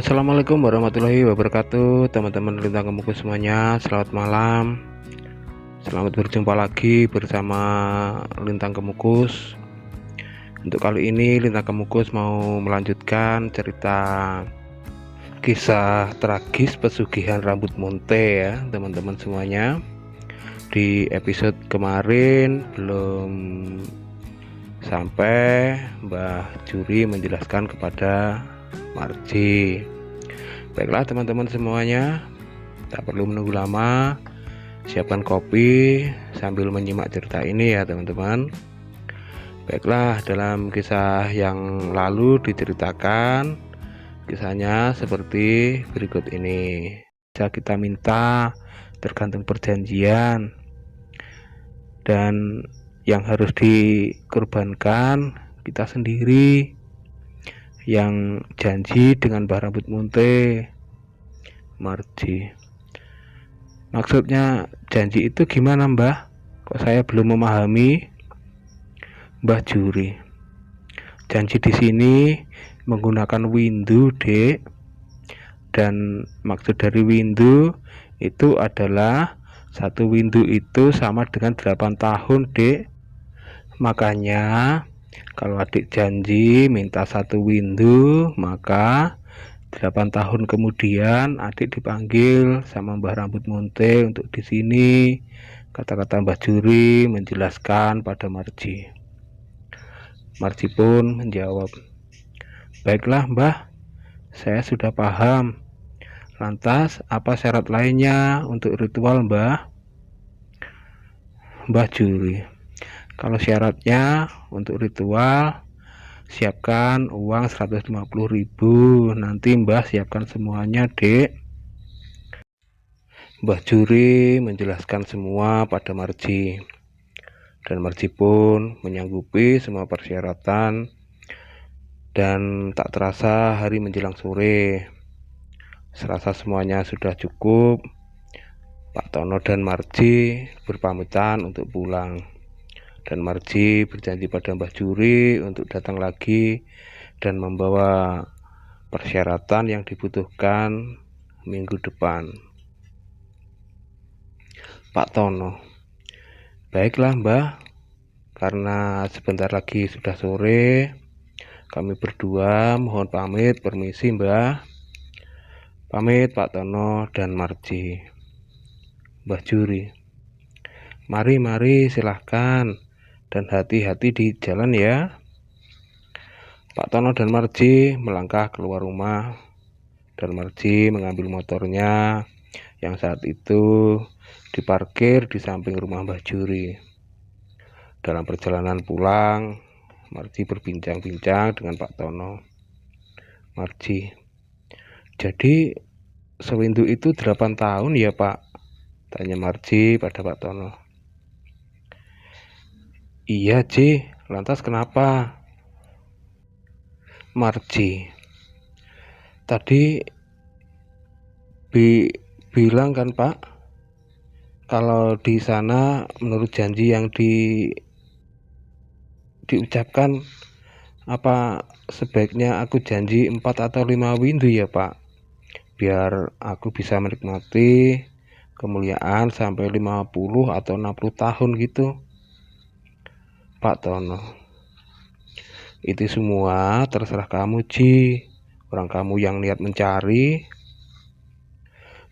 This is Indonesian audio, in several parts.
Assalamualaikum warahmatullahi wabarakatuh, teman-teman Lintang Kemukus semuanya. Selamat malam. Selamat berjumpa lagi bersama Lintang Kemukus. Untuk kali ini Lintang Kemukus mau melanjutkan cerita kisah tragis pesugihan rambut monte ya, teman-teman semuanya. Di episode kemarin belum sampai Mbah Juri menjelaskan kepada Marji. Baiklah teman-teman semuanya, tak perlu menunggu lama, siapkan kopi sambil menyimak cerita ini ya teman-teman. Baiklah, dalam kisah yang lalu diceritakan, kisahnya seperti berikut ini. Bisa kita minta tergantung perjanjian, dan yang harus dikorbankan kita sendiri yang janji dengan Mbah Rambut Munte. Marji, maksudnya janji itu gimana Mbah? Kok saya belum memahami? Mbah Juri, janji di sini menggunakan windu, Dek. Dan maksud dari windu itu adalah satu windu itu sama dengan 8 tahun, Dek. Makanya kalau adik janji minta satu windu, maka 8 tahun kemudian adik dipanggil sama Mbah Rambut Munte untuk di sini. Kata-kata Mbah Juri menjelaskan pada Marji. Marji pun menjawab, baiklah Mbah, saya sudah paham. Lantas apa syarat lainnya untuk ritual Mbah? Mbah Juri, kalau syaratnya untuk ritual, siapkan uang 150.000. Nanti Mbah siapkan semuanya, Dek. Mbah Juri menjelaskan semua pada Marji, dan Marji pun menyanggupi semua persyaratan. Dan tak terasa hari menjelang sore. Serasa semuanya sudah cukup, Pak Tono dan Marji berpamitan untuk pulang, dan Marji berjanji pada Mbah Juri untuk datang lagi dan membawa persyaratan yang dibutuhkan minggu depan. Pak Tono, baiklah Mbah, karena sebentar lagi sudah sore, kami berdua mohon pamit, permisi Mbah. Pamit Pak Tono dan Marji. Mbah Juri, mari silahkan, dan hati-hati di jalan ya. Pak Tono dan Marji melangkah keluar rumah, dan Marji mengambil motornya yang saat itu diparkir di samping rumah Mbah Juri. Dalam perjalanan pulang, Marji berbincang-bincang dengan Pak Tono. Marji, jadi sewindu itu 8 tahun ya Pak? Tanya Marji pada Pak Tono. Iya Ji, lantas kenapa? Marji, tadi bilang kan Pak, kalau di sana menurut janji yang diucapkan, apa sebaiknya aku janji 4 atau 5 windu ya Pak, biar aku bisa menikmati kemuliaan sampai 50 atau 60 tahun gitu. Pak Tono, itu semua terserah kamu Ji, orang kamu yang niat mencari.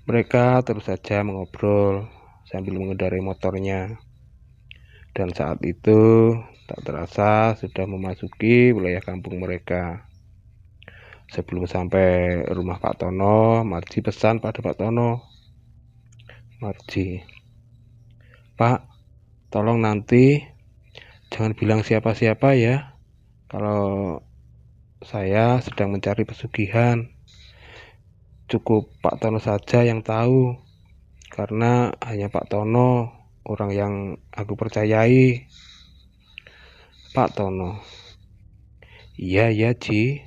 Mereka terus saja mengobrol sambil mengendarai motornya, dan saat itu tak terasa sudah memasuki wilayah kampung mereka. Sebelum sampai rumah Pak Tono, Marji pesan pada Pak Tono. Marji, Pak, tolong nanti jangan bilang siapa-siapa ya kalau saya sedang mencari pesugihan. Cukup Pak Tono saja yang tahu, karena hanya Pak Tono orang yang aku percayai. Pak Tono, iya Ji,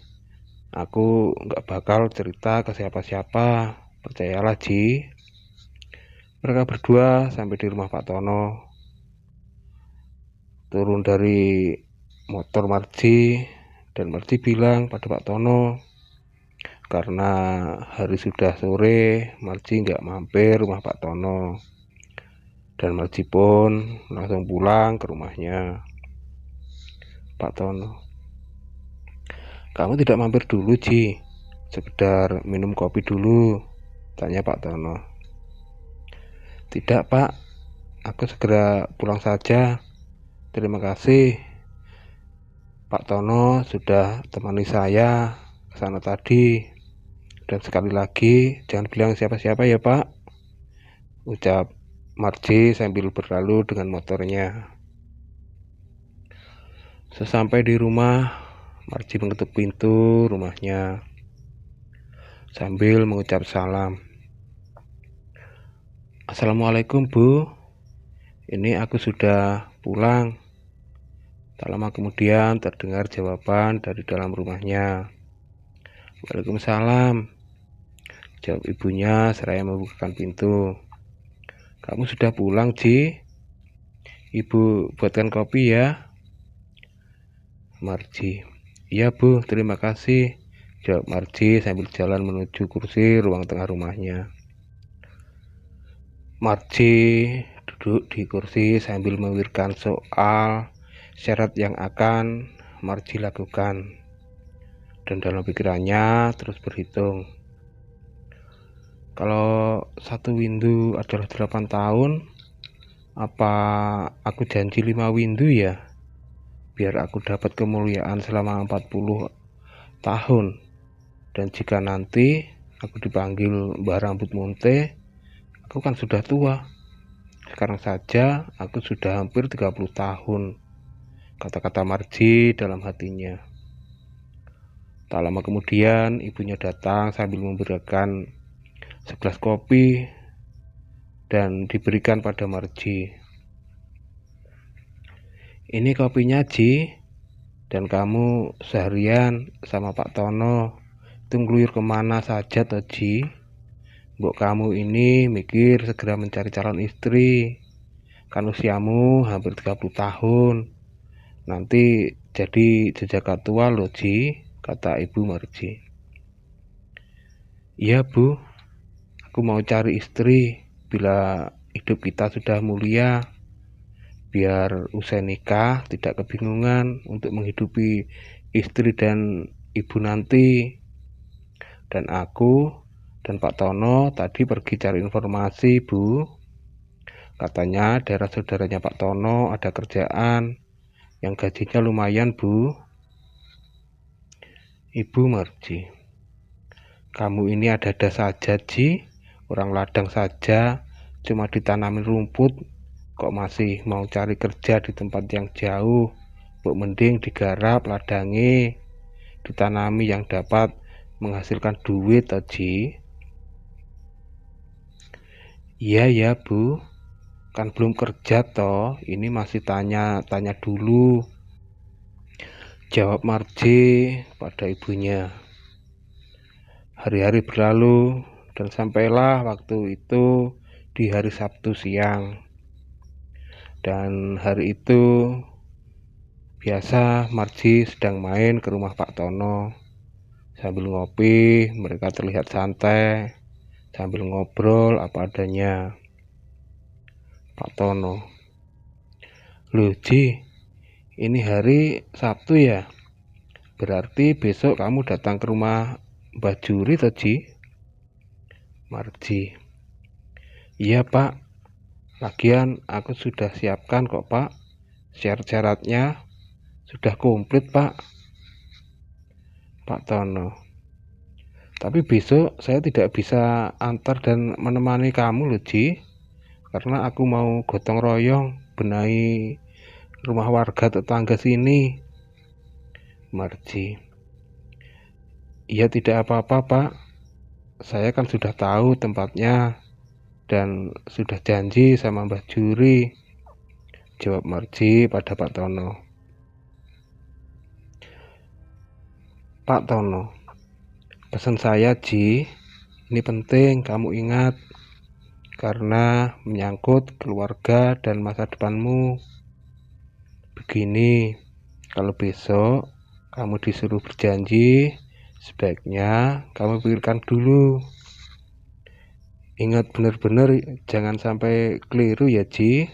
aku nggak bakal cerita ke siapa-siapa, percayalah Ji. Mereka berdua sampai di rumah Pak Tono. Turun dari motor Marji, dan Marji bilang pada Pak Tono, karena hari sudah sore, Marji nggak mampir rumah Pak Tono, dan Marji pun langsung pulang ke rumahnya. Pak Tono, kamu tidak mampir dulu, Ji? Sekedar minum kopi dulu, tanya Pak Tono. Tidak, Pak, aku segera pulang saja. Terima kasih, Pak Tono sudah temani saya ke sana tadi. Dan sekali lagi, jangan bilang siapa-siapa ya, Pak, ucap Marji sambil berlalu dengan motornya. Sesampai di rumah, Marji mengetuk pintu rumahnya sambil mengucap salam. Assalamualaikum, Bu. Ini aku sudah pulang. Tak lama kemudian terdengar jawaban dari dalam rumahnya. Waalaikumsalam, jawab ibunya seraya membukakan pintu. Kamu sudah pulang, Ji? Ibu buatkan kopi ya. Marji, iya Bu, terima kasih, jawab Marji sambil jalan menuju kursi ruang tengah rumahnya. Marji duduk di kursi sambil memikirkan soal syarat yang akan Marji lakukan, dan dalam pikirannya terus berhitung. Kalau satu windu adalah 8 tahun, apa aku janji 5 windu ya? Biar aku dapat kemuliaan selama 40 tahun. Dan jika nanti aku dipanggil Mbah Rambut Munte, aku kan sudah tua. Sekarang saja aku sudah hampir 30 tahun, kata-kata Marji dalam hatinya. Tak lama kemudian ibunya datang sambil memberikan segelas kopi dan diberikan pada Marji. Ini kopinya, Ji, dan kamu seharian sama Pak Tono itu ngeluyur kemana saja toh, Ji? Mbok kamu ini mikir segera mencari calon istri, kan usiamu hampir 30 tahun, nanti jadi jejaka tua loh, Ji, kata ibu Marji. Iya, Bu, aku mau cari istri bila hidup kita sudah mulia, biar usai nikah tidak kebingungan untuk menghidupi istri dan ibu nanti. Dan aku dan Pak Tono tadi pergi cari informasi, Bu. Katanya daerah saudaranya Pak Tono ada kerjaan yang gajinya lumayan, Bu. Ibu Marji, kamu ini ada-ada saja, Ji. Orang ladang saja cuma ditanamin rumput, kok masih mau cari kerja di tempat yang jauh. Buk mending digarap ladangi, ditanami yang dapat menghasilkan duit, Ji. Iya ya, Bu, kan belum kerja toh, ini masih tanya-tanya dulu, jawab Marji pada ibunya. Hari-hari berlalu dan sampailah waktu itu di hari Sabtu siang. Dan hari itu biasa Marji sedang main ke rumah Pak Tono. Sambil ngopi, mereka terlihat santai sambil ngobrol apa adanya. Pak Tono, loh Ji, ini hari Sabtu ya? Berarti besok kamu datang ke rumah Mbah Juri toh, Ji? Marji, iya Pak, lagian aku sudah siapkan kok, Pak. Syarat-syaratnya sudah komplit, Pak. Pak Tono, tapi besok saya tidak bisa antar dan menemani kamu loh, Ji, karena aku mau gotong royong benahi rumah warga tetangga sini. Marji, iya tidak apa-apa, Pak. Saya kan sudah tahu tempatnya dan sudah janji sama Mbah Juri, jawab Marji pada Pak Tono. Pak Tono, pesan saya, Ji, ini penting kamu ingat, karena menyangkut keluarga dan masa depanmu. Begini, kalau besok kamu disuruh berjanji Sebaiknya kamu pikirkan dulu. Ingat benar-benar jangan sampai keliru ya, Ji.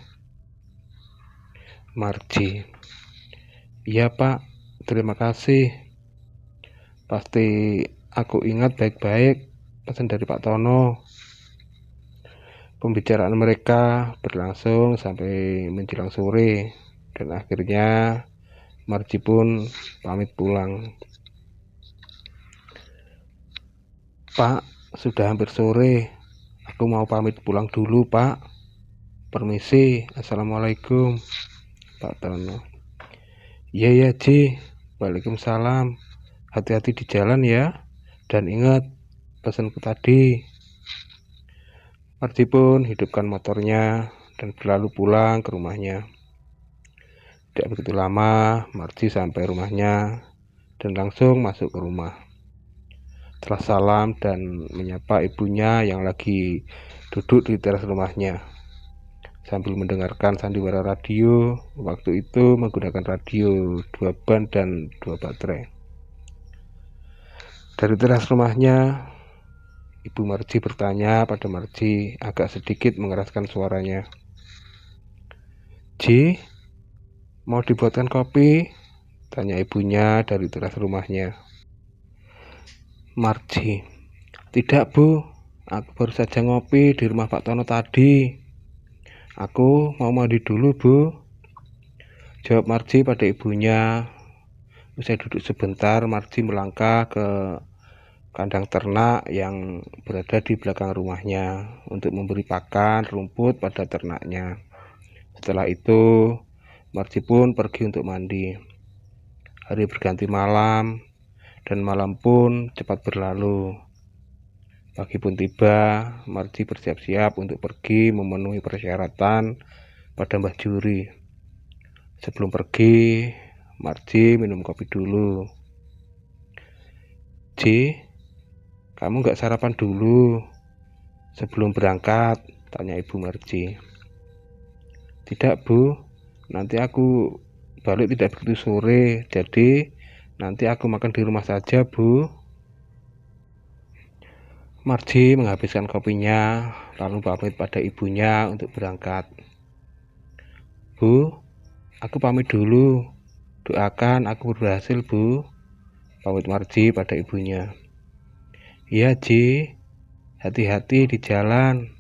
Marji, iya Pak, terima kasih. Pasti aku ingat baik-baik pesan dari Pak Tono. Pembicaraan mereka berlangsung sampai menjelang sore, dan akhirnya Marji pun pamit pulang. Pak, sudah hampir sore. Aku mau pamit pulang dulu, Pak. Permisi, Assalamualaikum, Pak Tono. Iya ya, Ji. Waalaikumsalam. Hati-hati di jalan ya. Dan ingat pesanku tadi. Marji pun hidupkan motornya dan berlalu pulang ke rumahnya. Tidak begitu lama, Marji sampai rumahnya dan langsung masuk ke rumah. Setelah salam dan menyapa ibunya yang lagi duduk di teras rumahnya, sambil mendengarkan sandiwara radio. Waktu itu menggunakan radio 2 ban dan 2 baterai. Dari teras rumahnya, Ibu Marji bertanya pada Marji, agak sedikit mengeraskan suaranya. Ji, mau dibuatkan kopi? Tanya ibunya dari teras rumahnya. Marji, tidak Bu, aku baru saja ngopi di rumah Pak Tono tadi. Aku mau mandi dulu Bu, jawab Marji pada ibunya. Usai duduk sebentar, Marji melangkah ke kandang ternak yang berada di belakang rumahnya untuk memberi pakan rumput pada ternaknya. Setelah itu, Marji pun pergi untuk mandi. Hari berganti malam, dan malam pun cepat berlalu. Pagi pun tiba, Marji bersiap-siap untuk pergi memenuhi persyaratan pada Mbah Juri. Sebelum pergi, Marji minum kopi dulu. Ji, kamu nggak sarapan dulu sebelum berangkat? Tanya Ibu Marji. Tidak Bu, nanti aku balik tidak begitu sore, jadi nanti aku makan di rumah saja Bu. Marji menghabiskan kopinya, lalu pamit pada ibunya untuk berangkat. Bu, aku pamit dulu. Doakan aku berhasil Bu, pamit Marji pada ibunya. Iya Ji, hati-hati di jalan.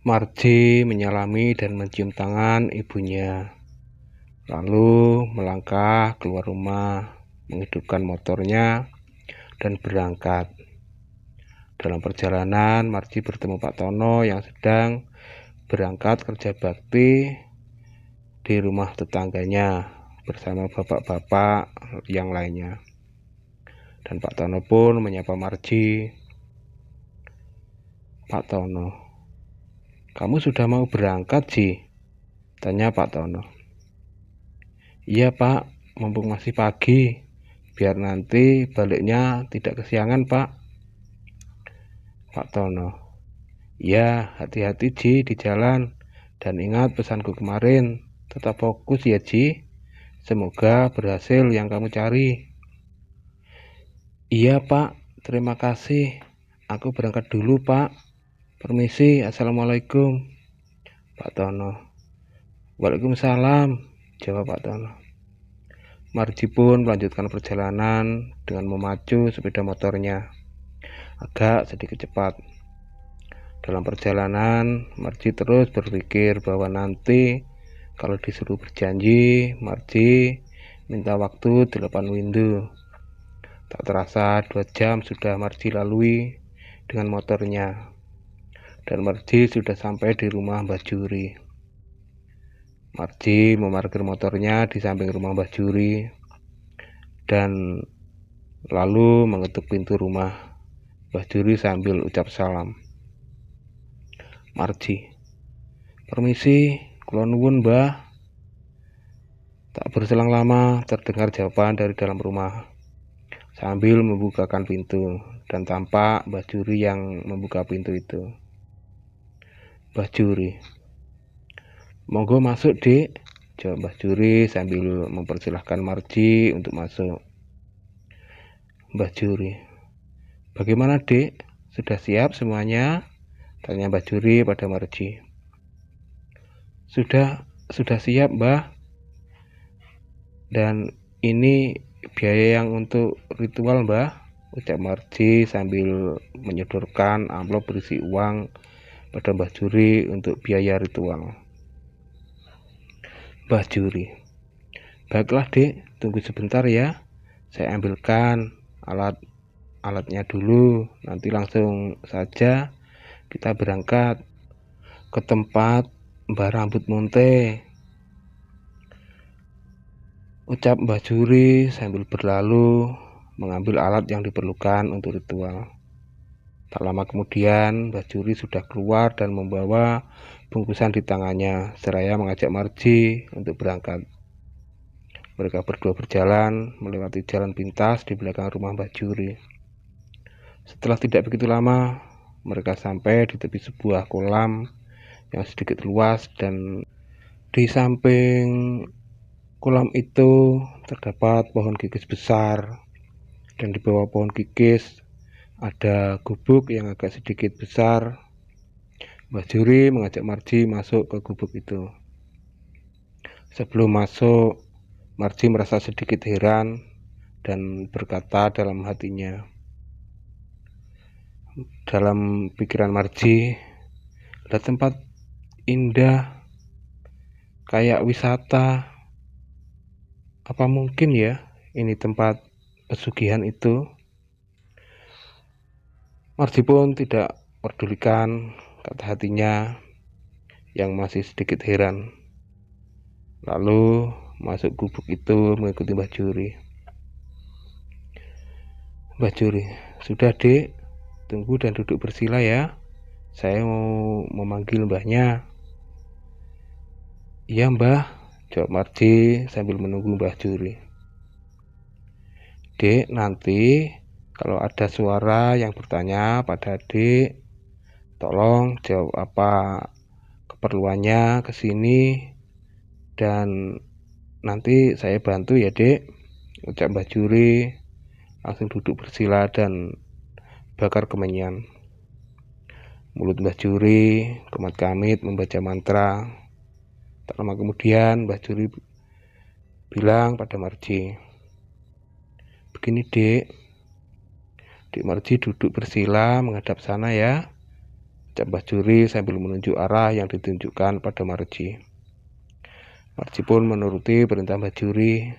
Marji menyalami dan mencium tangan ibunya, lalu melangkah keluar rumah, menghidupkan motornya, dan berangkat. Dalam perjalanan, Marji bertemu Pak Tono yang sedang berangkat kerja bakti di rumah tetangganya bersama bapak-bapak yang lainnya. Dan Pak Tono pun menyapa Marji. Pak Tono, kamu sudah mau berangkat, Ji? Tanya Pak Tono. Iya Pak, mumpung masih pagi, biar nanti baliknya tidak kesiangan Pak. Pak Tono, ya hati-hati Ji di jalan, dan ingat pesanku kemarin, tetap fokus ya Ji, semoga berhasil yang kamu cari. Iya Pak, terima kasih, aku berangkat dulu Pak. Permisi, Assalamualaikum, Pak Tono. Waalaikumsalam, jawab Pak Tono. Marji pun melanjutkan perjalanan dengan memacu sepeda motornya agak sedikit cepat. Dalam perjalanan, Marji terus berpikir bahwa nanti kalau disuruh berjanji, Marji minta waktu 8 windu. Tak terasa 2 jam sudah Marji lalui dengan motornya, dan Marji sudah sampai di rumah Mbah Juri. Marji memarkir motornya di samping rumah Mbah Juri dan lalu mengetuk pintu rumah Mbah Juri sambil ucap salam. Marji, permisi, kula nuwun Mbah. Tak berselang lama terdengar jawaban dari dalam rumah sambil membukakan pintu, dan tampak Mbah Juri yang membuka pintu itu. Mbah Juri, monggo masuk Dik, jawab Mbah Juri sambil mempersilahkan Marji untuk masuk. Mbah Juri. "Bagaimana, Dek? Sudah siap semuanya?" tanya Mbah Juri pada Marji. Sudah siap, Mbah. Dan ini biaya yang untuk ritual, Mbah," ucap Marji sambil menyodorkan amplop berisi uang pada Mbah Juri untuk biaya ritual. Mbah Juri, "Baiklah, Dek, tunggu sebentar ya. Saya ambilkan alatnya dulu. Nanti langsung saja kita berangkat ke tempat Mbah Rambut Munte," ucap Mbah Juri sambil berlalu mengambil alat yang diperlukan untuk ritual. Tak lama kemudian Mbah Juri sudah keluar dan membawa bungkusan di tangannya seraya mengajak Marji untuk berangkat. Mereka berdua berjalan melewati jalan pintas di belakang rumah Mbah Juri. Setelah tidak begitu lama, mereka sampai di tepi sebuah kolam yang sedikit luas, dan di samping kolam itu terdapat pohon kikis besar, dan di bawah pohon kikis ada gubuk yang agak sedikit besar. Mbah Juri mengajak Marji masuk ke gubuk itu. Sebelum masuk, Marji merasa sedikit heran dan berkata dalam hatinya, dalam pikiran Marji, "Ada tempat indah kayak wisata. Apa mungkin ya ini tempat pesugihan itu?" Marji pun tidak pedulikan kata hatinya yang masih sedikit heran, lalu masuk gubuk itu mengikuti Mbah Juri. Mbah Juri, "Sudah, Dek, tunggu dan duduk bersila ya. Saya mau memanggil mbahnya." "Iya, Mbah," jawab Marji sambil menunggu Mbah Juri. "Dek, nanti kalau ada suara yang bertanya pada Dek, tolong jawab apa keperluannya ke sini, dan nanti saya bantu ya, Dek," ucap Mbah Juri langsung duduk bersila dan bakar kemenyan. Mulut Mbah Juri kemat kamit membaca mantra. Tak lama kemudian Mbah Juri bilang pada Marji, "Begini, Dek." Dek Marji duduk bersila menghadap sana ya, ucap Mbah Juri sambil menunjuk arah yang ditunjukkan pada Marji. Marji pun menuruti perintah Mbah Juri,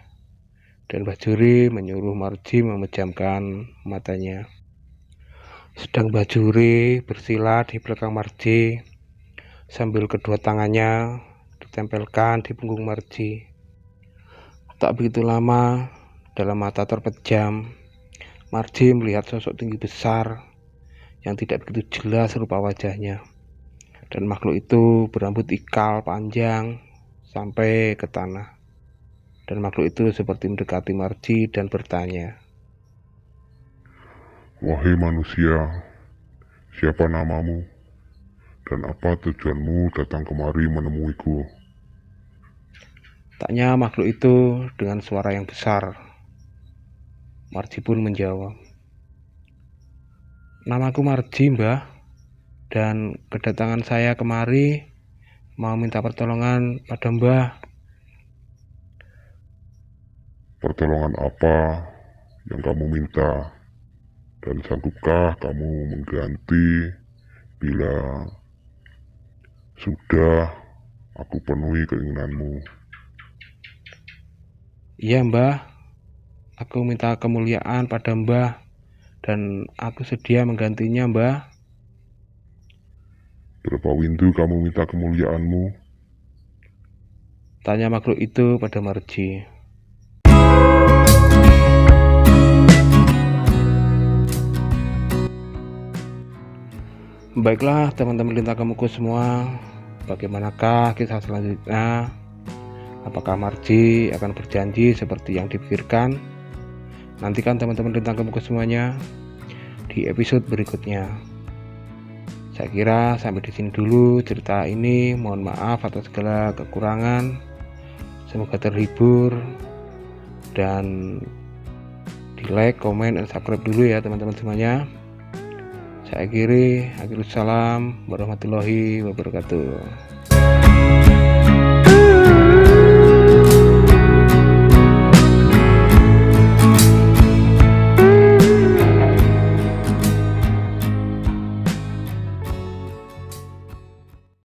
dan Mbah Juri menyuruh Marji memejamkan matanya. Sedang Mbah Juri bersila di belakang Marji sambil kedua tangannya ditempelkan di punggung Marji. Tak begitu lama, dalam mata terpejam, Marji melihat sosok tinggi besar yang tidak begitu jelas rupa wajahnya, dan makhluk itu berambut ikal panjang sampai ke tanah. Dan makhluk itu seperti mendekati Marji dan bertanya, "Wahai manusia, siapa namamu? Dan apa tujuanmu datang kemari menemuiku?" tanya makhluk itu dengan suara yang besar. Marji pun menjawab, "Namaku Marji, Mbah, dan kedatangan saya kemari mau minta pertolongan pada Mbah." "Pertolongan apa yang kamu minta? Dan sanggupkah kamu mengganti bila sudah aku penuhi keinginanmu?" "Iya, Mbah, aku minta kemuliaan pada Mbah, dan aku sedia menggantinya, Mbah." "Berapa windu kamu minta kemuliaanmu?" tanya makhluk itu pada Marji. Baiklah teman-teman Lintang Kemuku semua, bagaimanakah kisah selanjutnya? Apakah Marji akan berjanji seperti yang dipikirkan? Nantikan teman-teman Lintang Kemuku semuanya di episode berikutnya. Saya kira sampai di sini dulu cerita ini. Mohon maaf atas segala kekurangan. Semoga terhibur dan di like, komen, dan subscribe dulu ya teman-teman semuanya. Saya akhiri, salam warahmatullahi wabarakatuh.